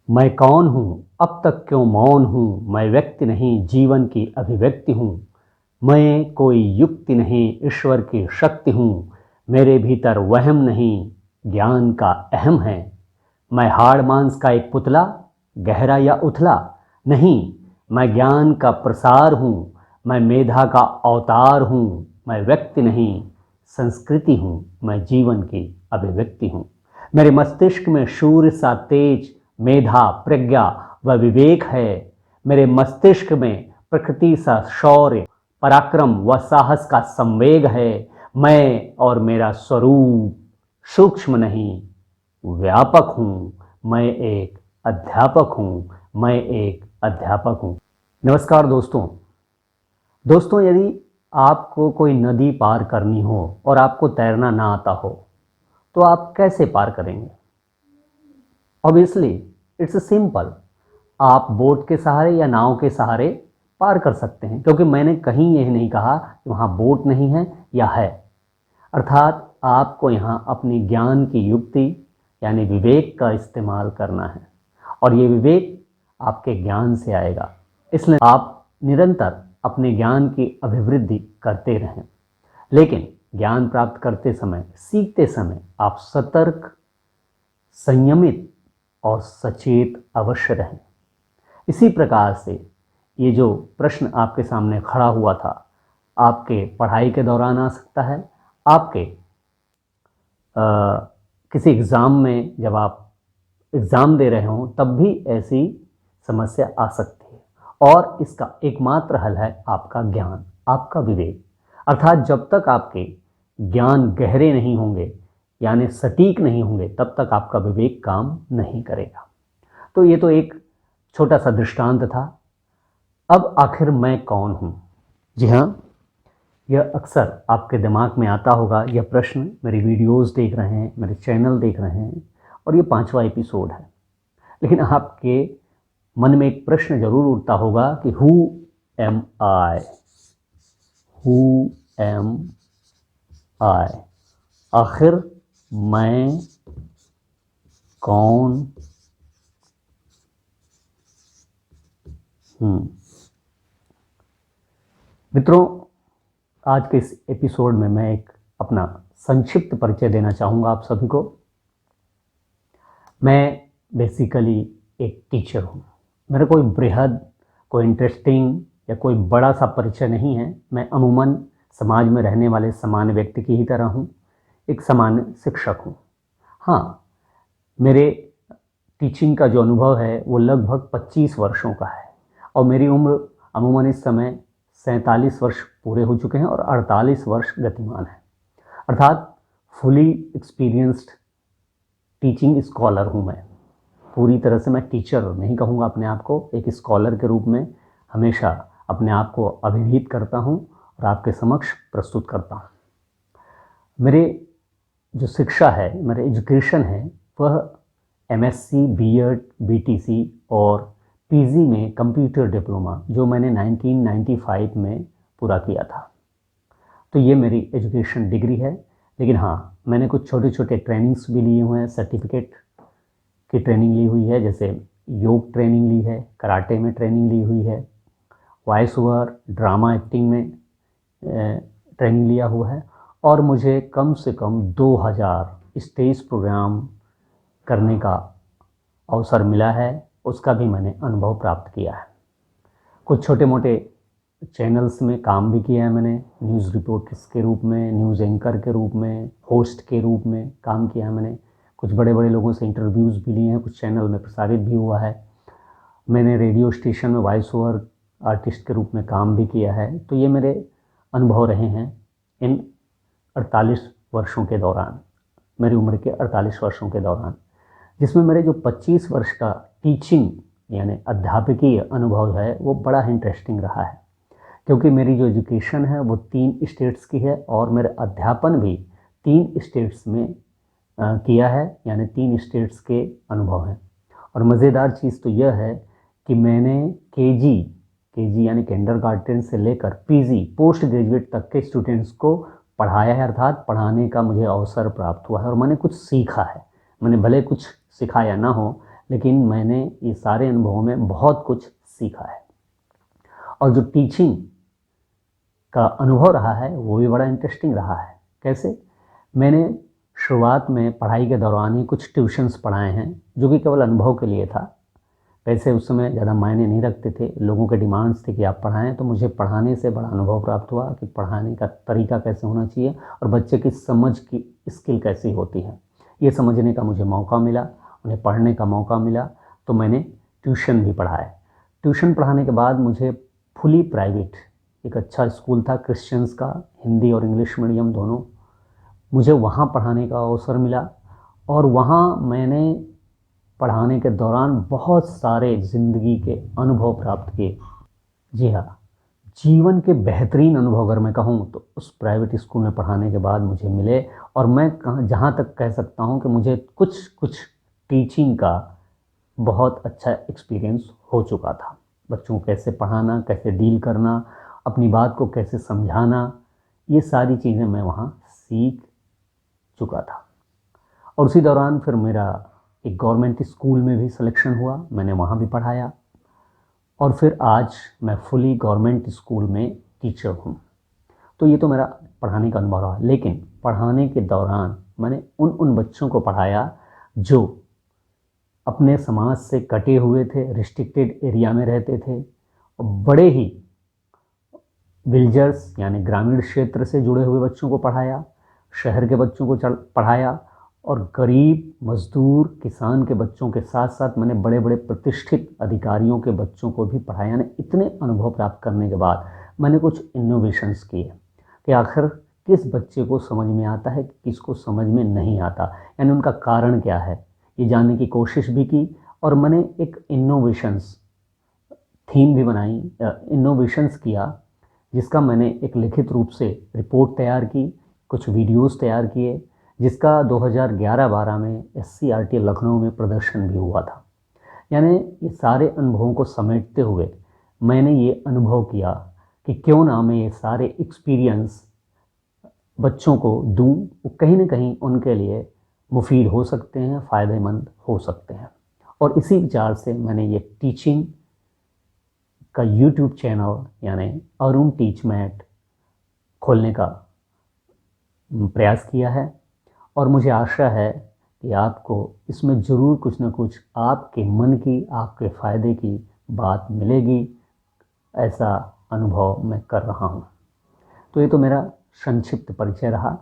मैं कौन हूँ, अब तक क्यों मौन हूँ। मैं व्यक्ति नहीं, जीवन की अभिव्यक्ति हूँ। मैं कोई युक्ति नहीं, ईश्वर की शक्ति हूँ। मेरे भीतर वहम नहीं, ज्ञान का अहम है। मैं हाड़ मांस का एक पुतला, गहरा या उथला नहीं। मैं ज्ञान का प्रसार हूँ। मैं मेधा का अवतार हूँ। मैं व्यक्ति नहीं, संस्कृति हूँ। मैं जीवन की अभिव्यक्ति हूँ। मेरे मस्तिष्क में सूर्य सा तेज, मेधा, प्रज्ञा व विवेक है। मेरे मस्तिष्क में प्रकृति सा शौर्य, पराक्रम व साहस का संवेग है। मैं और मेरा स्वरूप सूक्ष्म नहीं, व्यापक हूँ। मैं एक अध्यापक हूँ। मैं एक अध्यापक हूँ। नमस्कार दोस्तों। यदि आपको कोई नदी पार करनी हो और आपको तैरना ना आता हो, तो आप कैसे पार करेंगे? Obviously it's simple. आप बोट के सहारे या नाव के सहारे पार कर सकते हैं, क्योंकि मैंने कहीं यह नहीं कहा कि वहाँ बोट नहीं है या है। अर्थात आपको यहाँ अपनी ज्ञान की युक्ति यानी विवेक का इस्तेमाल करना है, और ये विवेक आपके ज्ञान से आएगा। इसलिए आप निरंतर अपने ज्ञान की अभिवृद्धि करते रहें। लेकिन ज्ञान प्राप्त करते समय, सीखते समय आप सतर्क, संयमित और सचेत अवश्य रहें। इसी प्रकार से ये जो प्रश्न आपके सामने खड़ा हुआ था, आपके पढ़ाई के दौरान आ सकता है, आपके किसी एग्ज़ाम में जब आप एग्ज़ाम दे रहे हों तब भी ऐसी समस्या आ सकती है। और इसका एकमात्र हल है आपका ज्ञान, आपका विवेक। अर्थात जब तक आपके ज्ञान गहरे नहीं होंगे यानी सटीक नहीं होंगे, तब तक आपका विवेक काम नहीं करेगा। तो ये तो एक छोटा सा दृष्टांत था। अब आखिर मैं कौन हूँ? जी हाँ, यह अक्सर आपके दिमाग में आता होगा। यह प्रश्न मेरी वीडियोस देख रहे हैं, मेरे चैनल देख रहे हैं, और ये 5वां एपिसोड है। लेकिन आपके मन में एक प्रश्न जरूर उठता होगा कि who am I, who am I, आखिर मैं कौन हूँ? मित्रों, आज के इस एपिसोड में मैं एक अपना संक्षिप्त परिचय देना चाहूँगा आप सभी को। मैं बेसिकली एक टीचर हूँ। मेरा कोई बृहद, कोई इंटरेस्टिंग या कोई बड़ा सा परिचय नहीं है। मैं अमूमन समाज में रहने वाले सामान्य व्यक्ति की ही तरह हूँ, एक सामान्य शिक्षक हूँ। हाँ, मेरे टीचिंग का जो अनुभव है वो लगभग 25 वर्षों का है, और मेरी उम्र अमूमन इस समय 47 वर्ष पूरे हो चुके हैं और 48 वर्ष गतिमान है। अर्थात फुली एक्सपीरियंस्ड टीचिंग स्कॉलर हूँ मैं। पूरी तरह से मैं टीचर नहीं कहूँगा अपने आप को, एक स्कॉलर के रूप में हमेशा अपने आप को अभिहित करता हूँ और आपके समक्ष प्रस्तुत करता हूँ। मेरे जो शिक्षा है, मेरे एजुकेशन है, वह MSc, B.Ed, BTC और PG में कंप्यूटर डिप्लोमा, जो मैंने 1995 में पूरा किया था। तो ये मेरी एजुकेशन डिग्री है। लेकिन हाँ, मैंने कुछ छोटे छोटे ट्रेनिंग्स भी लिए हुए हैं, सर्टिफिकेट की ट्रेनिंग ली हुई है, जैसे योग ट्रेनिंग ली है, कराटे में ट्रेनिंग ली हुई है, वॉइस ओवर, ड्रामा एक्टिंग में ट्रेनिंग लिया हुआ है, और मुझे कम से कम 2000 स्टेज प्रोग्राम करने का अवसर मिला है। उसका भी मैंने अनुभव प्राप्त किया है। कुछ छोटे मोटे चैनल्स में काम भी किया है मैंने, न्यूज़ रिपोर्टर्स के रूप में, न्यूज़ एंकर के रूप में, होस्ट के रूप में काम किया है मैंने। कुछ बड़े बड़े लोगों से इंटरव्यूज़ भी लिए हैं, कुछ चैनल में प्रसारित भी हुआ है। मैंने रेडियो स्टेशन में वॉइस ओवर आर्टिस्ट के रूप में काम भी किया है। तो ये मेरे अनुभव रहे हैं इन 48 वर्षों के दौरान, मेरी उम्र के 48 वर्षों के दौरान, जिसमें मेरे जो 25 वर्ष का टीचिंग यानी अध्यापकीय अनुभव है वो बड़ा इंटरेस्टिंग रहा है। क्योंकि मेरी जो एजुकेशन है वो 3 स्टेट्स की है, और मेरा अध्यापन भी 3 स्टेट्स में किया है, यानी 3 स्टेट्स के अनुभव हैं। और मज़ेदार चीज़ तो यह है कि मैंने केजी यानी किंडरगार्टन से लेकर पीजी पोस्ट ग्रेजुएट तक के स्टूडेंट्स को पढ़ाया है। अर्थात पढ़ाने का मुझे अवसर प्राप्त हुआ है और मैंने कुछ सीखा है। मैंने भले कुछ सिखाया ना हो, लेकिन मैंने ये सारे अनुभवों में बहुत कुछ सीखा है। और जो टीचिंग का अनुभव रहा है वो भी बड़ा इंटरेस्टिंग रहा है। कैसे? मैंने शुरुआत में पढ़ाई के दौरान ही कुछ ट्यूशन्स पढ़ाए हैं, जो कि केवल अनुभव के लिए था। पैसे उस समय ज़्यादा मायने नहीं रखते थे, लोगों के डिमांड्स थे कि आप पढ़ाएं, तो मुझे पढ़ाने से बड़ा अनुभव प्राप्त हुआ कि पढ़ाने का तरीका कैसे होना चाहिए और बच्चे की समझ की स्किल कैसी होती है। ये समझने का मुझे मौका मिला, उन्हें पढ़ने का मौका मिला, तो मैंने ट्यूशन भी पढ़ाए। ट्यूशन पढ़ाने के बाद मुझे फुली प्राइवेट एक अच्छा स्कूल था क्रिश्चियंस का, हिंदी और इंग्लिश मीडियम दोनों, मुझे वहाँ पढ़ाने का अवसर मिला। और वहाँ मैंने पढ़ाने के दौरान बहुत सारे ज़िंदगी के अनुभव प्राप्त किए। जी हाँ, जीवन के बेहतरीन अनुभव अगर मैं कहूँ तो उस प्राइवेट स्कूल में पढ़ाने के बाद मुझे मिले। और मैं जहाँ तक कह सकता हूँ कि मुझे कुछ कुछ टीचिंग का बहुत अच्छा एक्सपीरियंस हो चुका था। बच्चों को कैसे पढ़ाना, कैसे डील करना, अपनी बात को कैसे समझाना, ये सारी चीज़ें मैं वहाँ सीख चुका था। और उसी दौरान फिर मेरा एक गवर्नमेंट स्कूल में भी सिलेक्शन हुआ, मैंने वहाँ भी पढ़ाया। और फिर आज मैं फुली गवर्नमेंट स्कूल में टीचर हूँ। तो ये तो मेरा पढ़ाने का अनुभव रहा। लेकिन पढ़ाने के दौरान मैंने उन बच्चों को पढ़ाया जो अपने समाज से कटे हुए थे, रिस्ट्रिक्टेड एरिया में रहते थे, और बड़े ही विलेजर्स यानी ग्रामीण क्षेत्र से जुड़े हुए बच्चों को पढ़ाया, शहर के बच्चों को पढ़ाया, और गरीब मजदूर किसान के बच्चों के साथ साथ मैंने बड़े बड़े प्रतिष्ठित अधिकारियों के बच्चों को भी पढ़ाया। यानी इतने अनुभव प्राप्त करने के बाद मैंने कुछ इनोवेशंस किए कि आखिर किस बच्चे को समझ में आता है, किसको समझ में नहीं आता, यानी उनका कारण क्या है, ये जानने की कोशिश भी की। और मैंने एक इनोवेशंस थीम भी बनाई, इनोवेशंस किया, जिसका मैंने एक लिखित रूप से रिपोर्ट तैयार की, कुछ वीडियोस तैयार किए, जिसका 2011-12 में SCRT लखनऊ में प्रदर्शन भी हुआ था। यानी ये सारे अनुभवों को समेटते हुए मैंने ये अनुभव किया कि क्यों ना मैं ये सारे एक्सपीरियंस बच्चों को दूं, वो कहीं ना कहीं उनके लिए मुफीद हो सकते हैं, फ़ायदेमंद हो सकते हैं। और इसी विचार से मैंने ये टीचिंग का YouTube चैनल यानी अरुण टीच मैट खोलने का प्रयास किया है। और मुझे आशा है कि आपको इसमें ज़रूर कुछ ना कुछ आपके मन की, आपके फ़ायदे की बात मिलेगी, ऐसा अनुभव मैं कर रहा हूँ। तो ये तो मेरा संक्षिप्त परिचय रहा।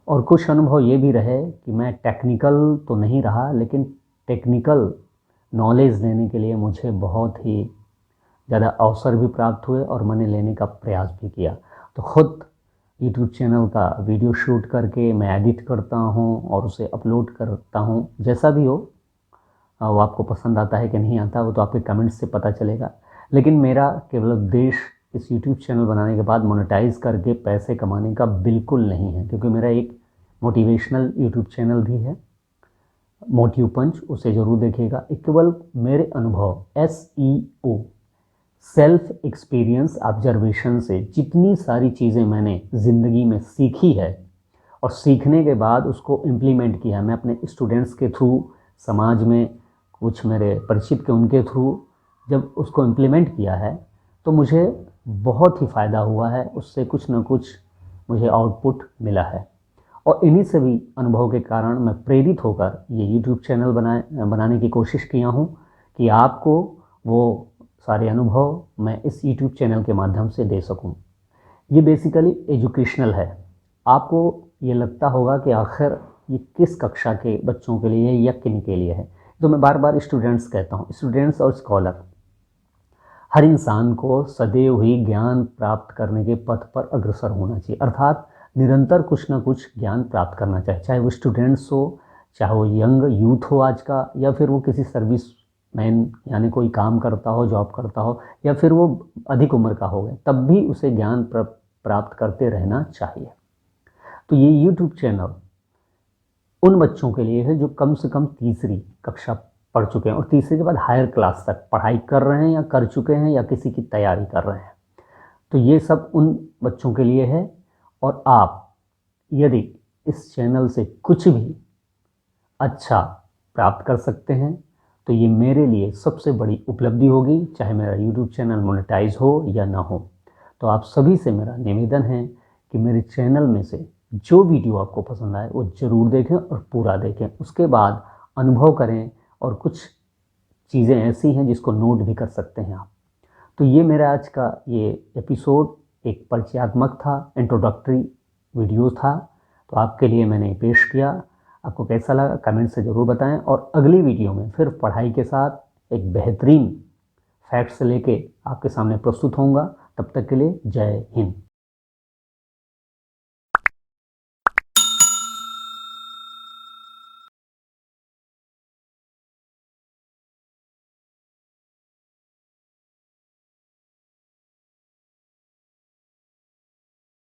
और कुछ अनुभव ये भी रहे कि मैं टेक्निकल तो नहीं रहा, लेकिन टेक्निकल नॉलेज लेने के लिए मुझे बहुत ही ज़्यादा अवसर भी प्राप्त हुए और मैंने लेने का प्रयास भी किया। तो ख़ुद YouTube चैनल का वीडियो शूट करके मैं एडिट करता हूँ और उसे अपलोड करता हूँ। जैसा भी हो, वो आपको पसंद आता है कि नहीं आता वो तो आपके कमेंट्स से पता चलेगा। लेकिन मेरा केवल उद्देश्य इस YouTube चैनल बनाने के बाद मोनेटाइज़ करके पैसे कमाने का बिल्कुल नहीं है, क्योंकि मेरा एक मोटिवेशनल YouTube चैनल भी है, मोटिव पंच, उसे ज़रूर देखिएगा। केवल मेरे अनुभव SEO सेल्फ एक्सपीरियंस ऑब्जर्वेशन से जितनी सारी चीज़ें मैंने ज़िंदगी में सीखी है और सीखने के बाद उसको इम्प्लीमेंट किया, मैं अपने स्टूडेंट्स के थ्रू, समाज में कुछ मेरे परिचित के उनके थ्रू जब उसको इम्प्लीमेंट किया है तो मुझे बहुत ही फ़ायदा हुआ है, उससे कुछ ना कुछ मुझे आउटपुट मिला है। और इन्हीं सभी अनुभव के कारण मैं प्रेरित होकर ये YouTube चैनल बनाने की कोशिश किया हूँ कि आपको वो सारे अनुभव मैं इस YouTube चैनल के माध्यम से दे सकूं। ये बेसिकली एजुकेशनल है। आपको ये लगता होगा कि आखिर ये किस कक्षा के बच्चों के लिए या किन के लिए है, तो मैं बार बार स्टूडेंट्स कहता हूँ, स्टूडेंट्स और स्कॉलर। हर इंसान को सदैव ही ज्ञान प्राप्त करने के पथ पर अग्रसर होना चाहिए, अर्थात निरंतर कुछ ना कुछ ज्ञान प्राप्त करना चाहिए, चाहे वो स्टूडेंट्स हो, चाहे वो यंग यूथ हो आज का, या फिर वो किसी सर्विस मैन यानी कोई काम करता हो, जॉब करता हो, या फिर वो अधिक उम्र का हो गया, तब भी उसे ज्ञान प्राप्त करते रहना चाहिए। तो ये YouTube चैनल उन बच्चों के लिए है जो कम से कम तीसरी कक्षा पढ़ चुके हैं और तीसरे के बाद हायर क्लास तक पढ़ाई कर रहे हैं या कर चुके हैं या किसी की तैयारी कर रहे हैं। तो ये सब उन बच्चों के लिए है। और आप यदि इस चैनल से कुछ भी अच्छा प्राप्त कर सकते हैं तो ये मेरे लिए सबसे बड़ी उपलब्धि होगी, चाहे मेरा यूट्यूब चैनल मोनेटाइज हो या ना हो। तो आप सभी से मेरा निवेदन है कि मेरे चैनल में से जो वीडियो आपको पसंद आए वो ज़रूर देखें और पूरा देखें, उसके बाद अनुभव करें, और कुछ चीज़ें ऐसी हैं जिसको नोट भी कर सकते हैं आप। तो ये मेरा आज का ये एपिसोड एक परिचयात्मक था, इंट्रोडक्टरी वीडियो था, तो आपके लिए मैंने पेश किया। आपको कैसा लगा कमेंट से ज़रूर बताएं, और अगली वीडियो में फिर पढ़ाई के साथ एक बेहतरीन फैक्ट्स लेके आपके सामने प्रस्तुत होऊंगा। तब तक के लिए जय हिंद।